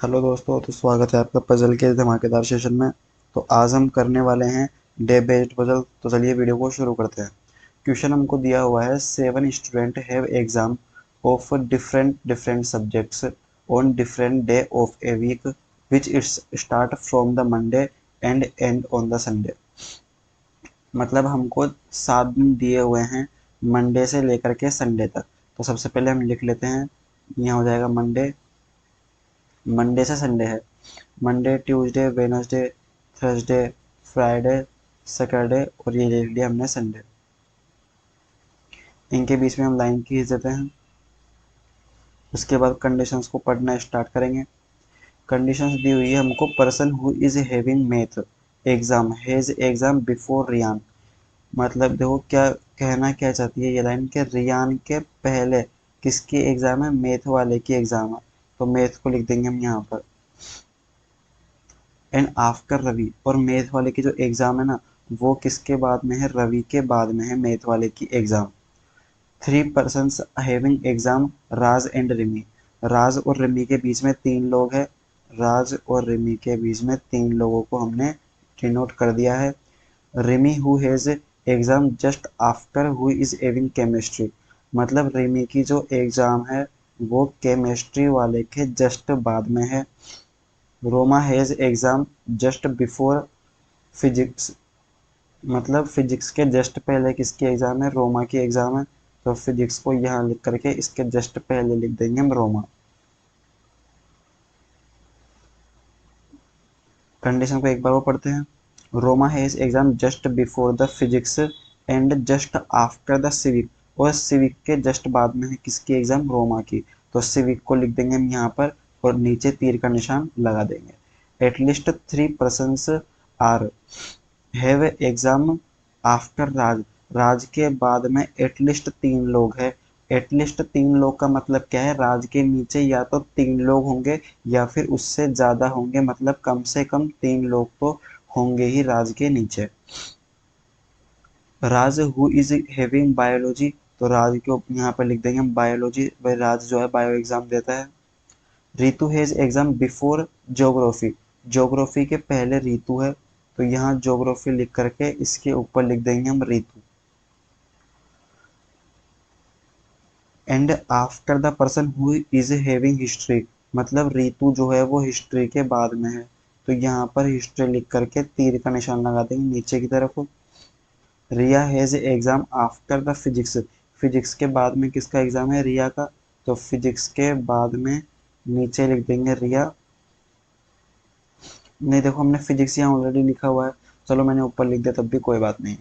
Hello दोस्तों, तो स्वागत है आपका पजल के धमाकेदार सेशन में। तो आज हम करने वाले हैं डे बेस्ड पजल। तो चलिए वीडियो को शुरू करते हैं। क्वेश्चन हमको दिया हुआ है, 7 student have exam of different different subjects on different day of a week which it's start from the Monday and end on the Sunday. मतलब हमको 7 दिन दिए हुए हैं, मंडे से लेकर के संडे तक। तो सबसे पहले हम लिख लेते हैं, यहाँ हो जाएगा मंडे। मंडे से संडे है, Monday Tuesday Wednesday Thursday Friday Saturday और ये लिख लिया हमने संडे। इनके बीच में हम लाइन खींच देते हैं। उसके बाद कंडीशंस को पढ़ना स्टार्ट करेंगे। कंडीशंस दी हुई है हमको, person who is having math exam has exam before Ryan. मतलब देखो क्या कहना क्या चाहती है ये लाइन, के रियान के पहले किसकी एग्जाम है, मैथ वाले की एग्जाम है। तो मैथ को लिख देंगे हम यहाँ पर, एंड आफ्टर रवि। और मैथ वाले की जो एग्जाम है ना, वो किसके बाद में है, रवि के बाद में है मैथ वाले की exam. 3 persons having exam Raj and Rimi. Raj और रिमी के बीच में 3 लोग हैं। राज और रिमी के बीच में 3 लोगों को हमने डिनोट कर दिया है। Rimi who has exam just after who is having chemistry. मतलब रिमी की जो एग्जाम है वो केमिस्ट्री वाले के जस्ट बाद में है। Roma has exam just before physics. मतलब फिजिक्स के जस्ट पहले किसकी एग्जाम है, रोमा की एग्जाम है। तो फिजिक्स को यहाँ लिख करके इसके जस्ट पहले लिख देंगे हम रोमा। कंडीशन को एक बार वो पढ़ते हैं। Roma has exam just before the physics and just after the civic. और सिविक के जस्ट बाद में है किसकी एग्जाम, रोमा की। तो सिविक को लिख देंगे हम यहाँ पर और नीचे तीर का निशान लगा देंगे। At least 3 persons are have exam after Raj. Raj के बाद में एटलीस्ट 3 लोग हैं। एटलीस्ट 3 लोग का मतलब क्या है, राज के नीचे या तो 3 लोग होंगे या फिर उससे ज्यादा होंगे। मतलब कम से कम 3 लोग तो होंगे ही राज के नीचे। राज हु इज हैविंग बायोलॉजी। तो राज को यहाँ पर लिख देंगे हम बायोलॉजी, भाई राज जो है बायो एग्जाम देता है। Ritu has exam before geography. Geography के पहले रितु है, तो यहाँ ज्योग्राफी लिख करके इसके ऊपर लिख देंगे हम Ritu. And after the person who is having history. मतलब रितु जो है वो हिस्ट्री के बाद में है, तो यहाँ पर हिस्ट्री लिख करके तीर का निशान लगा देंगे नीचे की तरफ। Riya has exam after the physics. Physics के बाद में किसका एग्जाम है, रिया का। तो फिजिक्स के बाद में नीचे लिख देंगे रिया। नहीं देखो, हमने फिजिक्स यहाँ ऑलरेडी लिखा हुआ है, चलो मैंने ऊपर लिख दिया तब भी कोई बात नहीं।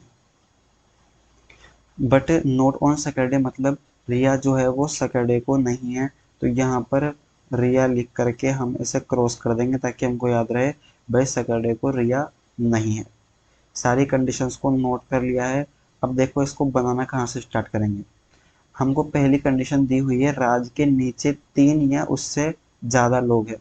बट नोट ऑन सैटरडे, मतलब रिया जो है वो सैटरडे को नहीं है। तो यहाँ पर रिया लिख करके हम इसे क्रॉस कर देंगे ताकि हमको याद रहे भाई सैटरडे को रिया नहीं है। सारी कंडीशंस को नोट कर लिया है। अब देखो इसको बनाना कहाँ से स्टार्ट करेंगे। हमको पहली कंडीशन दी हुई है, राज के नीचे 3 या उससे ज़्यादा लोग हैं।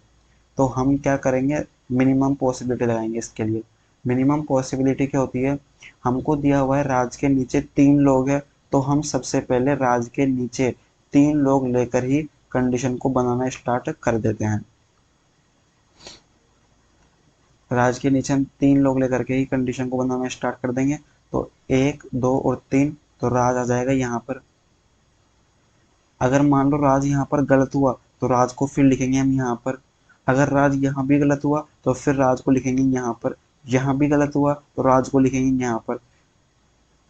तो हम क्या करेंगे, मिनिमम पॉसिबिलिटी लगाएंगे इसके लिए। मिनिमम पॉसिबिलिटी क्या होती है, हमको दिया हुआ है राज के नीचे 3 लोग हैं, तो हम सबसे पहले राज के नीचे 3 लोग लेकर ही कंडीशन को बनाना स्टार्ट कर देते हैं। राज के नीचे हम 3 लोग लेकर के ही कंडीशन को बनाना स्टार्ट कर देंगे। तो 1, 2 और 3, तो राज आ जाएगा यहाँ पर। अगर मान लो राज यहाँ पर गलत हुआ तो राज को फिर लिखेंगे हम यहाँ पर। अगर राज यहाँ भी गलत हुआ तो फिर राज को लिखेंगे यहाँ पर। यहाँ भी गलत हुआ तो राज को लिखेंगे यहाँ पर।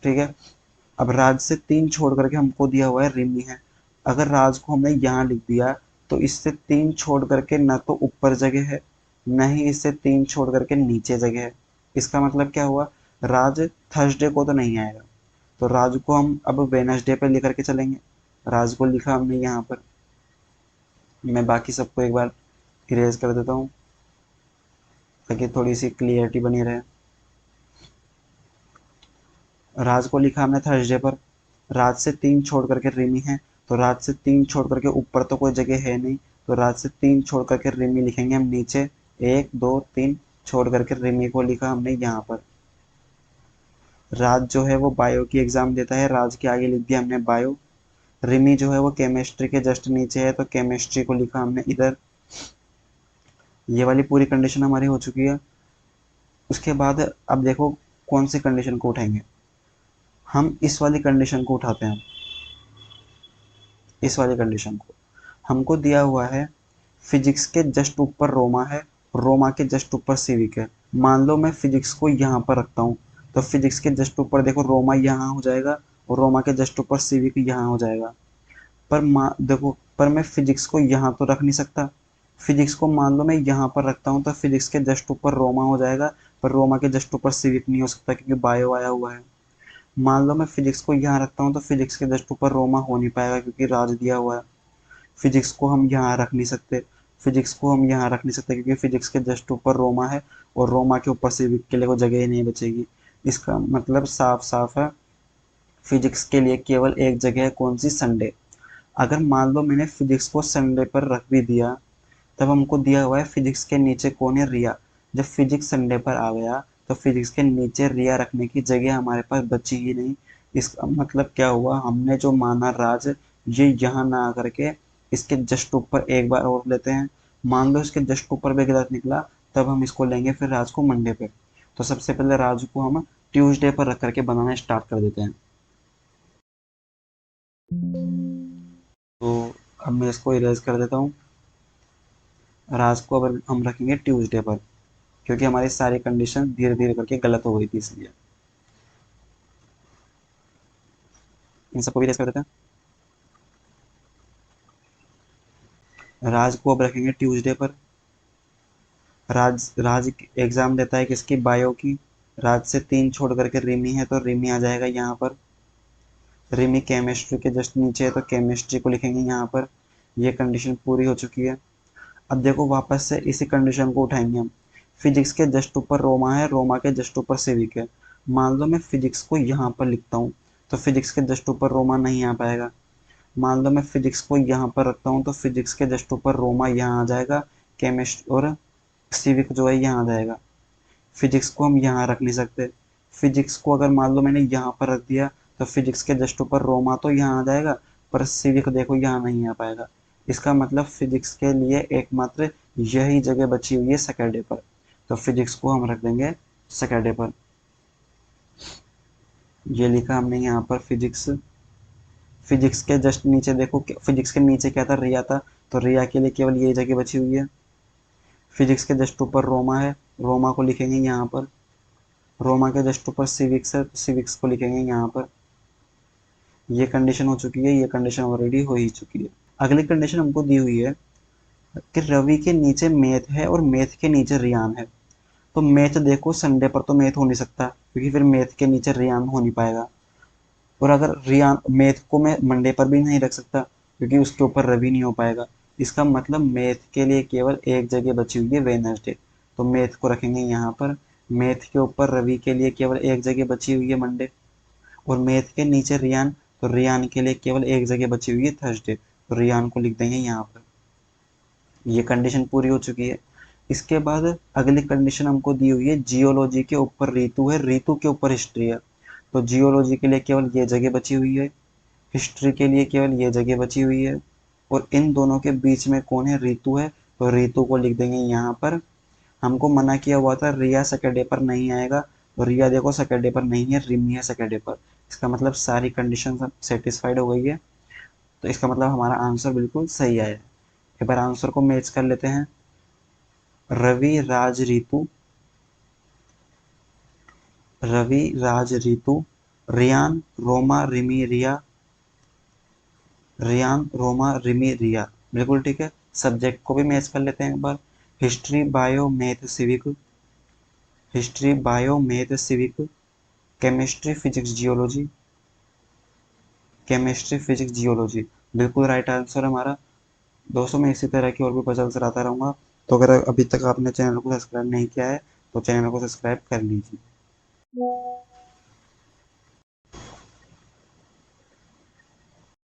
ठीक है। अब राज से 3 छोड़ करके हमको दिया हुआ है रिमी है। अगर राज को हमने यहाँ लिख दिया तो इससे 3 छोड़ करके न तो ऊपर जगह है, न ही इससे 3 छोड़ करके नीचे जगह है। इसका मतलब क्या हुआ, राज थर्सडे को तो नहीं आएगा। तो राज को हम अब वेनसडे पे लेकर के चलेंगे। राज को लिखा हमने यहाँ पर। मैं बाकी सबको एक बार इरेज कर देता हूँ ताकि थोड़ी सी क्लियरिटी बनी रहे। राज को लिखा हमने थर्सडे पर। राज से 3 छोड़ करके रिमी है, तो राज से 3 छोड़ करके ऊपर तो कोई जगह है नहीं, तो राज से 3 छोड़ करके रिमी लिखेंगे हम नीचे। 1, 2, 3 छोड़ करके रिमी को लिखा हमने यहाँ पर। राज जो है वो बायो की एग्जाम देता है, राज के आगे लिख दिया हमने बायो। रिमी जो है वो केमिस्ट्री के जस्ट नीचे है, तो केमिस्ट्री को लिखा हमने इधर। ये वाली पूरी कंडीशन हमारी हो चुकी है। उसके बाद अब देखो कौन सी कंडीशन को उठाएंगे। हम इस वाली कंडीशन को उठाते हैं। इस वाली कंडीशन को हमको दिया हुआ है फिजिक्स के जस्ट ऊपर रोमा है, रोमा के जस्ट ऊपर सिविक है। मान लो मैं फिजिक्स को यहाँ पर रखता हूँ, तो फिजिक्स के जस्ट ऊपर देखो रोमा यहाँ हो जाएगा और रोमा के जस्ट ऊपर सिविक यहाँ हो जाएगा। पर देखो, पर मैं फिजिक्स को यहाँ तो रख नहीं सकता। फिजिक्स को मान लो मैं यहाँ पर रखता हूँ तो फिजिक्स के जस्ट ऊपर रोमा हो जाएगा, पर रोमा के जस्ट ऊपर सिविक नहीं हो सकता क्योंकि बायो आया हुआ है। मान लो मैं फिजिक्स को यहाँ रखता हूँ तो फिजिक्स के जस्ट ऊपर रोमा हो नहीं पाएगा क्योंकि राज दिया हुआ है। फिजिक्स को हम यहाँ रख नहीं सकते, फिजिक्स को हम यहाँ रख नहीं सकते क्योंकि फिजिक्स के जस्ट ऊपर रोमा है और रोमा के ऊपर सिविक के लिए कोई जगह ही नहीं बचेगी। इसका मतलब साफ साफ है, फिजिक्स के लिए केवल एक जगह है, कौन सी? संडे। अगर मान लो मैंने फिजिक्स को संडे पर रख भी दिया, तब हमको दिया हुआ है फिजिक्स के नीचे कौन है? रिया। जब फिजिक्स संडे पर आ गया तो फिजिक्स के नीचे रिया रखने की जगह हमारे पास बची ही नहीं। इसका मतलब क्या हुआ? हमने जो माना राज, ये यहाँ ना आकर के इसके जस्ट ऊपर एक बार और लेते हैं। मान लो इसके जस्ट ऊपर भी गलत निकला, तब हम इसको लेंगे फिर राज को मंडे पे। तो सबसे पहले राज को हम ट्यूसडे पर रख करके बनाना स्टार्ट कर देते हैं। तो अब मैं इसको इरेज कर देता हूँ। राज को अब हम रखेंगे ट्यूसडे पर, क्योंकि हमारी सारी कंडीशन धीरे धीरे करके गलत हो गई थी इसलिए। इन सबको भी रेस कर देते हैं। राज को अब रखेंगे ट्यूसडे पर। राज राज एग्जाम देता है किसकी? बायो की। राज से 3 छोड़ करके रिमी है तो रिमी आ जाएगा यहाँ पर। रिमी केमिस्ट्री के जस्ट नीचे है तो केमिस्ट्री को लिखेंगे यहाँ पर। ये कंडीशन पूरी हो चुकी है। अब देखो वापस से इसी कंडीशन को उठाएंगे हम। फिजिक्स के जस्ट ऊपर रोमा है, रोमा के जस्ट ऊपर सिविक है। मान लो मैं फिजिक्स को यहाँ पर लिखता हूँ तो फिजिक्स के जस्ट ऊपर रोमा नहीं आ पाएगा। मान लो मैं फिजिक्स को यहाँ पर रखता हूँ तो फिजिक्स के जस्ट ऊपर रोमा यहाँ आ जाएगा, केमिस्ट और सिविक जो है यहाँ आ जाएगा। फिजिक्स को हम यहाँ रख नहीं सकते। फिजिक्स को अगर मान लो मैंने यहाँ पर रख दिया तो फिजिक्स के जस्ट ऊपर रोमा तो यहाँ आ जाएगा, पर सिविक देखो यहाँ नहीं आ पाएगा। इसका मतलब फिजिक्स के लिए एकमात्र यही जगह बची हुई है सैटरडे पर। तो फिजिक्स को हम रख देंगे सैटरडे पर। ये लिखा हमने यहाँ पर फिजिक्स। फिजिक्स के जस्ट नीचे देखो, फिजिक्स के नीचे क्या था? रिया था, तो रिया के लिए केवल यही जगह बची हुई है। फिजिक्स के जस्ट ऊपर रोमा है, रोमा को लिखेंगे यहाँ पर। रोमा के जस्ट ऊपर सिविक्स है, सिविक्स को लिखेंगे यहाँ पर। ये कंडीशन हो चुकी है, ये कंडीशन ऑलरेडी हो ही चुकी है। अगली कंडीशन हमको दी हुई है कि रवि के नीचे मैथ है और मैथ के नीचे रियान है। तो मैथ देखो संडे पर तो मैथ हो नहीं सकता क्योंकि फिर मैथ के नीचे रियान हो नहीं पाएगा। और अगर रियान मैथ को मैं मंडे पर भी नहीं रख सकता क्योंकि उसके ऊपर रवि नहीं हो पाएगा। इसका मतलब मैथ के लिए केवल एक जगह बची हुई है, वेडनेसडे। तो मैथ को रखेंगे यहाँ पर। मैथ के ऊपर रवि के लिए केवल एक जगह बची हुई है, मंडे। और मैथ के नीचे रियान, तो रियान के लिए केवल एक जगह बची हुई है, थर्सडे। तो रियान को लिख देंगे यहाँ पर। ये कंडीशन पूरी हो चुकी है। इसके बाद अगली कंडीशन हमको दी हुई है, जियोलॉजी के ऊपर ऋतु है, ऋतु के ऊपर हिस्ट्री है। तो जियोलॉजी के लिए केवल ये जगह बची हुई है, हिस्ट्री के लिए केवल ये जगह बची हुई है। और इन दोनों के बीच में कौन है? ऋतु है, तो ऋतु को लिख देंगे यहाँ पर। हमको मना किया हुआ था रिया सैटरडे पर नहीं आएगा, तो रिया देखो सैटरडे पर नहीं है, रिमी है सैटरडे पर। इसका मतलब सारी कंडीशन सब सेटिस्फाइड हो गई है। तो इसका मतलब हमारा आंसर बिल्कुल सही आया है। एक बार आंसर को मैच कर लेते हैं। रवि राज ऋतु, रवि राज ऋतु, रियान रोमा रिमी रिया, रियान रोमा रिमी रिया। बिल्कुल ठीक है। सब्जेक्ट को भी मैच कर लेते हैं एक बार। History bio math civic, history bio math civic, chemistry physics geology, chemistry physics geology. बिल्कुल राइट आंसर हमारा। दोस्तों मैं इसी तरह की और भी पजल्स लाता रहूँगा। तो अगर अभी तक आपने चैनल को सब्सक्राइब नहीं किया है तो चैनल को सब्सक्राइब कर लीजिए।